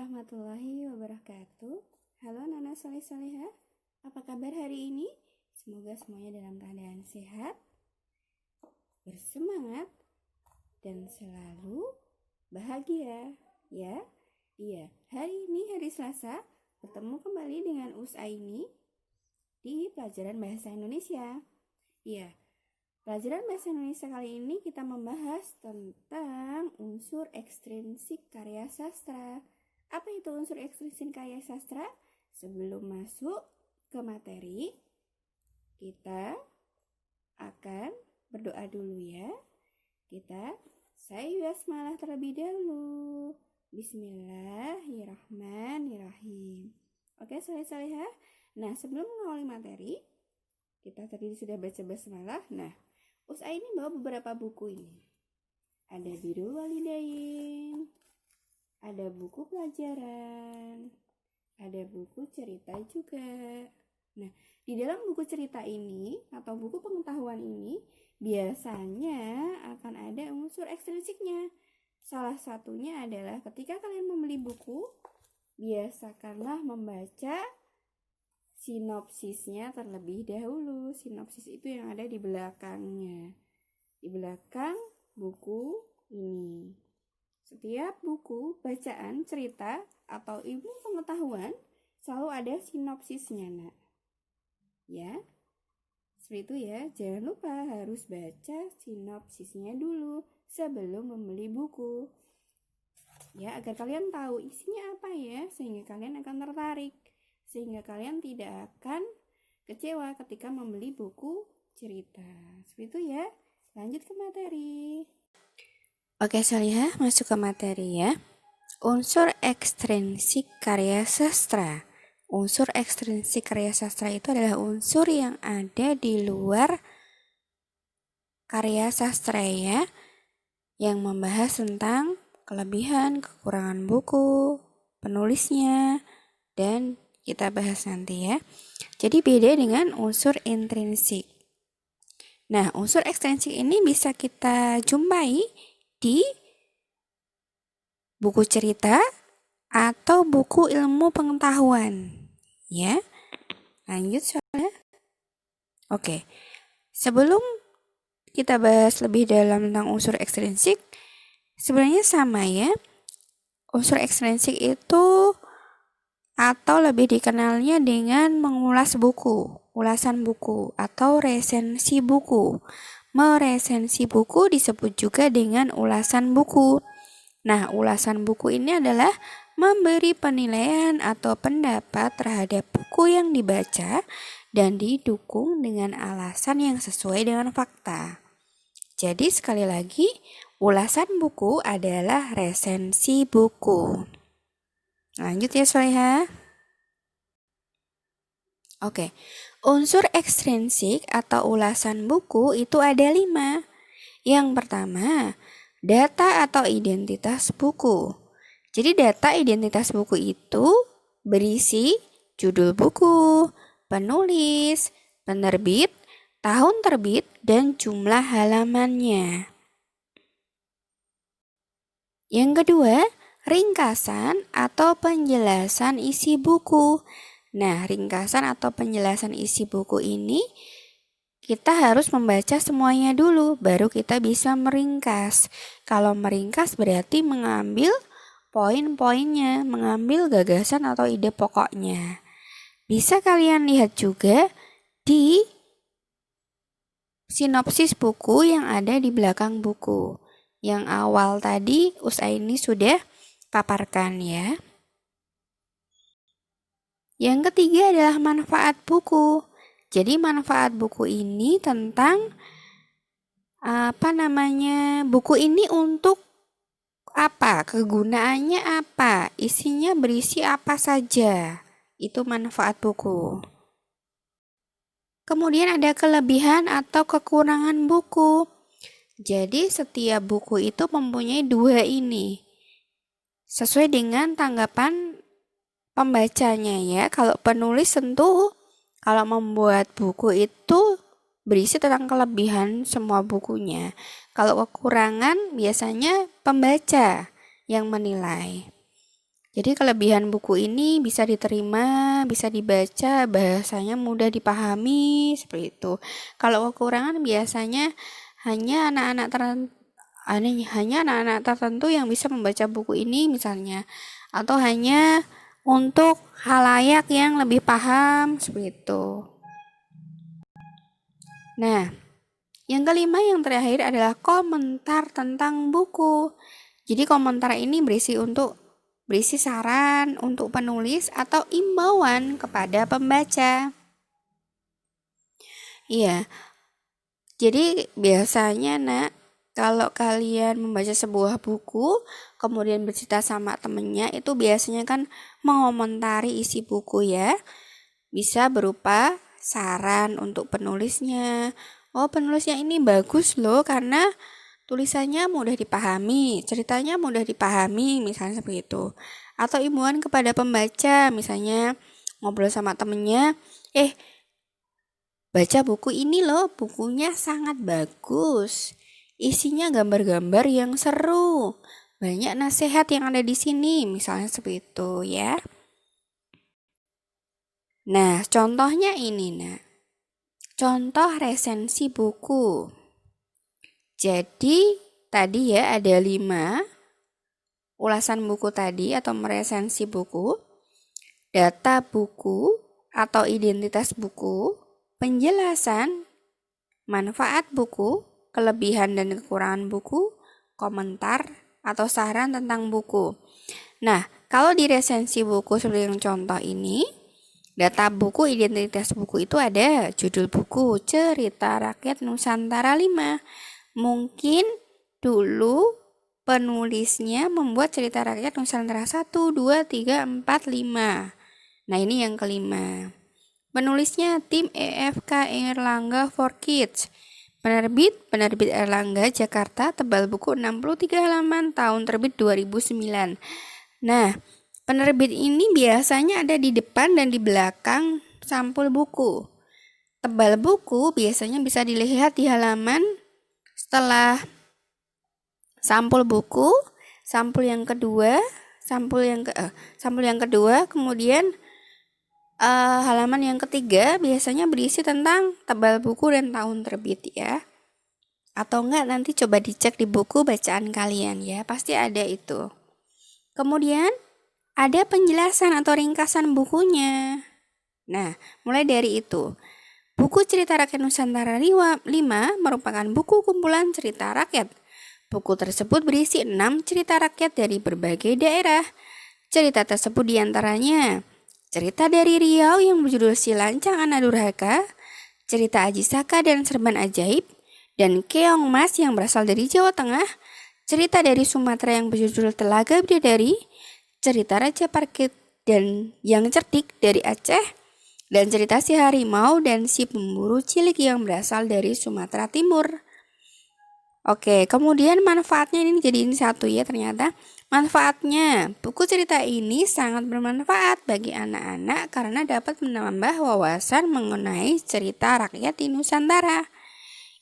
warahmatullahi wabarakatuh. Halo Nana Soleh-Solehah, apa kabar hari ini? Semoga semuanya dalam keadaan sehat, bersemangat, dan selalu bahagia ya. Iya, hari ini hari Selasa, bertemu kembali dengan Usaini di pelajaran Bahasa Indonesia. Iya, pelajaran Bahasa Indonesia kali ini kita membahas tentang unsur ekstrinsik karya sastra. Apa itu unsur ekstrinsik karya sastra? Sebelum masuk ke materi, kita akan berdoa dulu ya. Saya basmalah terlebih dahulu. Bismillahirrahmanirrahim. Oke, soleh-solehah. Nah, sebelum mengawali materi, kita tadi sudah baca basmalah. Nah, Usaini bawa beberapa buku ini. Ada Birrul Walidain, ada buku pelajaran, ada buku cerita juga. Nah, di dalam buku cerita ini atau buku pengetahuan ini biasanya akan ada unsur ekstrinsiknya. Salah satunya adalah ketika kalian membeli buku, biasakanlah membaca sinopsisnya terlebih dahulu. Sinopsis itu yang ada di belakangnya, di belakang buku ini. Setiap buku, bacaan, cerita, atau ilmu pengetahuan selalu ada sinopsisnya, nak. Ya, seperti itu ya. Jangan lupa harus baca sinopsisnya dulu sebelum membeli buku. Ya, agar kalian tahu isinya apa ya, sehingga kalian akan tertarik. Sehingga kalian tidak akan kecewa ketika membeli buku cerita. Seperti itu ya. Lanjut ke materi. Oke, solehah, masuk ke materi ya. Unsur ekstrinsik karya sastra. Unsur ekstrinsik karya sastra itu adalah unsur yang ada di luar karya sastra ya, yang membahas tentang kelebihan, kekurangan buku, penulisnya, dan kita bahas nanti ya. Jadi beda dengan unsur intrinsik. Nah, unsur ekstrinsik ini bisa kita jumpai di buku cerita atau buku ilmu pengetahuan ya. Lanjut soalnya. Oke, sebelum kita bahas lebih dalam tentang unsur ekstrinsik, sebenarnya sama ya. Unsur ekstrinsik itu atau lebih dikenalnya dengan mengulas buku, ulasan buku atau resensi buku. Meresensi buku disebut juga dengan ulasan buku. Nah, ulasan buku ini adalah memberi penilaian atau pendapat terhadap buku yang dibaca dan didukung dengan alasan yang sesuai dengan fakta. Jadi sekali lagi, ulasan buku adalah resensi buku. Lanjut ya solehah. Oke, unsur ekstrinsik atau ulasan buku itu ada 5. Yang pertama, data atau identitas buku. Jadi data identitas buku itu berisi judul buku, penulis, penerbit, tahun terbit, dan jumlah halamannya. Yang kedua, ringkasan atau penjelasan isi buku. Nah, ringkasan atau penjelasan isi buku ini kita harus membaca semuanya dulu, baru kita bisa meringkas. Kalau meringkas berarti mengambil poin-poinnya, mengambil gagasan atau ide pokoknya. Bisa kalian lihat juga di sinopsis buku yang ada di belakang buku. Yang awal tadi Usaini sudah paparkan ya. Yang ketiga adalah manfaat buku. Jadi manfaat buku ini tentang buku ini untuk apa? Kegunaannya apa? Isinya berisi apa saja? Itu manfaat buku. Kemudian ada kelebihan atau kekurangan buku. Jadi setiap buku itu mempunyai 2 ini. Sesuai dengan tanggapan pembacanya ya. Kalau penulis tentu kalau membuat buku itu berisi tentang kelebihan semua bukunya. Kalau kekurangan biasanya pembaca yang menilai. Jadi kelebihan buku ini bisa diterima, bisa dibaca, bahasanya mudah dipahami, seperti itu. Kalau kekurangan biasanya hanya anak-anak tertentu yang bisa membaca buku ini misalnya, atau hanya untuk khalayak yang lebih paham, seperti itu. Nah, yang kelima yang terakhir adalah komentar tentang buku. Jadi komentar ini berisi saran untuk penulis atau imbauan kepada pembaca. Iya. Jadi biasanya kalau kalian membaca sebuah buku, kemudian bercerita sama temennya, itu biasanya kan mengomentari isi buku ya. Bisa berupa saran untuk penulisnya. Oh, penulisnya ini bagus loh karena tulisannya mudah dipahami, ceritanya mudah dipahami, misalnya seperti itu. Atau imbauan kepada pembaca, misalnya ngobrol sama temennya, baca buku ini loh, bukunya sangat bagus. Isinya gambar-gambar yang seru. Banyak nasihat yang ada di sini, misalnya seperti itu ya. Nah, contohnya ini, contoh resensi buku. Jadi, tadi ya ada 5 ulasan buku tadi atau meresensi buku, data buku atau identitas buku, penjelasan, manfaat buku, kelebihan dan kekurangan buku, komentar atau saran tentang buku. Nah, kalau di resensi buku seperti yang contoh ini, data buku, identitas buku itu ada judul buku, Cerita Rakyat Nusantara 5. Mungkin dulu penulisnya membuat cerita rakyat Nusantara 1, 2, 3, 4, 5. Nah, ini yang kelima. Penulisnya tim EFK Erlangga for Kids. Penerbit Erlangga Jakarta, tebal buku 63 halaman, tahun terbit 2009. Nah, penerbit ini biasanya ada di depan dan di belakang sampul buku. Tebal buku biasanya bisa dilihat di halaman setelah sampul buku, sampul yang kedua, kemudian halaman yang ketiga biasanya berisi tentang tebal buku dan tahun terbit ya. Atau enggak nanti coba dicek di buku bacaan kalian ya, pasti ada itu. Kemudian ada penjelasan atau ringkasan bukunya. Nah, mulai dari itu. Buku Cerita Rakyat Nusantara 5 merupakan buku kumpulan cerita rakyat. Buku tersebut berisi 6 cerita rakyat dari berbagai daerah. Cerita tersebut diantaranya cerita dari Riau yang berjudul Si Lancang Anak Durhaka, cerita Aji Saka dan Serban Ajaib, dan Keong Mas yang berasal dari Jawa Tengah, cerita dari Sumatera yang berjudul Telaga Bidadari, cerita Raja Parkit dan yang cerdik dari Aceh, dan cerita si harimau dan si pemburu cilik yang berasal dari Sumatera Timur. Oke, kemudian manfaatnya ini jadiin satu ya ternyata. Manfaatnya, buku cerita ini sangat bermanfaat bagi anak-anak karena dapat menambah wawasan mengenai cerita rakyat di Nusantara.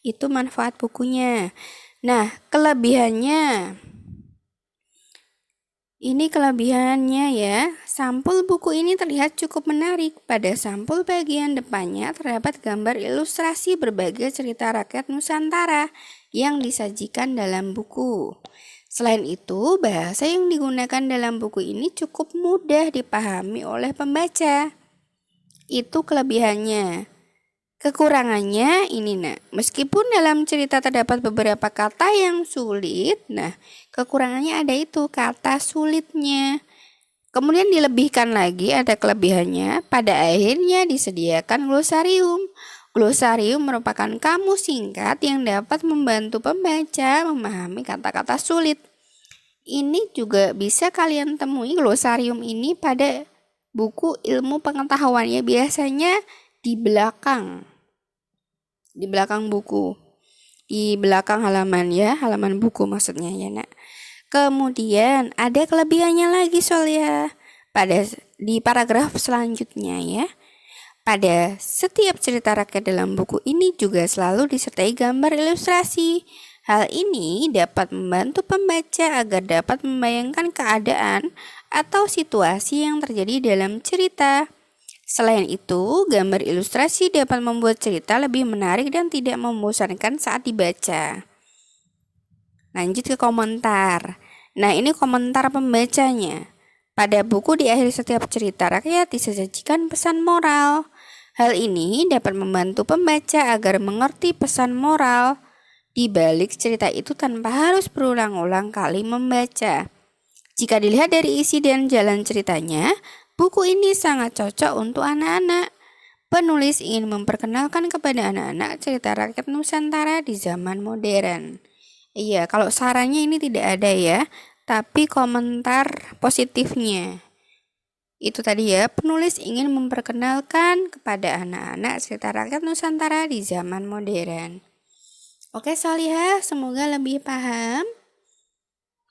Itu manfaat bukunya. Nah, kelebihannya. Ini kelebihannya ya. Sampul buku ini terlihat cukup menarik. Pada sampul bagian depannya terdapat gambar ilustrasi berbagai cerita rakyat Nusantara yang disajikan dalam buku. Selain itu, bahasa yang digunakan dalam buku ini cukup mudah dipahami oleh pembaca. Itu kelebihannya. Kekurangannya ini meskipun dalam cerita terdapat beberapa kata yang sulit, kekurangannya ada itu kata sulitnya. Kemudian dilebihkan lagi ada kelebihannya, pada akhirnya disediakan glosarium. Glosarium merupakan kamus singkat yang dapat membantu pembaca memahami kata-kata sulit. Ini juga bisa kalian temui glosarium ini pada buku ilmu pengetahuan ya, biasanya di belakang buku, di belakang halaman ya, halaman buku maksudnya ya nak. Kemudian ada kelebihannya lagi soalnya di paragraf selanjutnya ya. Pada setiap cerita rakyat dalam buku ini juga selalu disertai gambar ilustrasi. Hal ini dapat membantu pembaca agar dapat membayangkan keadaan atau situasi yang terjadi dalam cerita. Selain itu, gambar ilustrasi dapat membuat cerita lebih menarik dan tidak membosankan saat dibaca. Lanjut ke komentar. Nah, ini komentar pembacanya. Pada buku di akhir setiap cerita rakyat disajikan pesan moral. Hal ini dapat membantu pembaca agar mengerti pesan moral di balik cerita itu tanpa harus berulang-ulang kali membaca. Jika dilihat dari isi dan jalan ceritanya, buku ini sangat cocok untuk anak-anak. Penulis ingin memperkenalkan kepada anak-anak cerita rakyat Nusantara di zaman modern. Iya, kalau sarannya ini tidak ada ya, tapi komentar positifnya. Itu tadi ya, penulis ingin memperkenalkan kepada anak-anak cerita rakyat Nusantara di zaman modern. Oke Salihah, semoga lebih paham.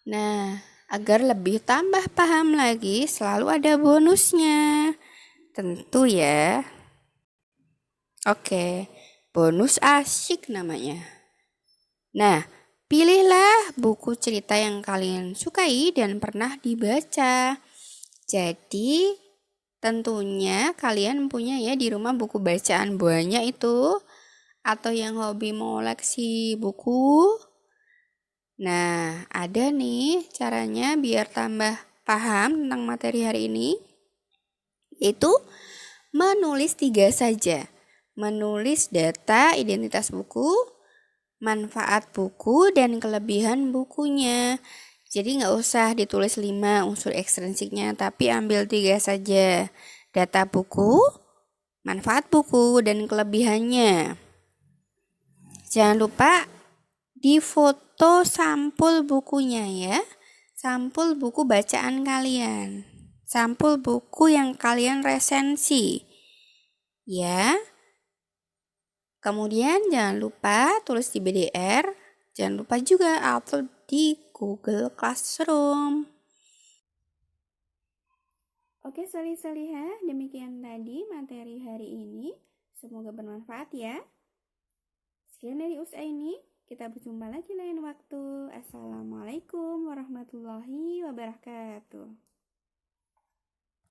Nah, agar lebih tambah paham lagi, selalu ada bonusnya. Tentu ya. Oke, bonus asyik namanya. Nah, pilihlah buku cerita yang kalian sukai dan pernah dibaca. Jadi, tentunya kalian punya ya di rumah buku bacaan banyak itu, atau yang hobi mengoleksi buku. Nah, ada nih caranya biar tambah paham tentang materi hari ini, yaitu menulis 3 saja. Menulis data identitas buku, manfaat buku, dan kelebihan bukunya. Jadi nggak usah ditulis 5 unsur ekstrinsiknya, tapi ambil 3 saja. Data buku, manfaat buku, dan kelebihannya. Jangan lupa difoto sampul bukunya ya. Sampul buku bacaan kalian. Sampul buku yang kalian resensi. Ya. Kemudian jangan lupa tulis di BDR. Jangan lupa juga upload di Google Classroom. Oke Salih-Salihah, demikian tadi materi hari ini. Semoga bermanfaat ya. Sekian dari Usaini, kita berjumpa lagi lain waktu. Assalamualaikum warahmatullahi wabarakatuh.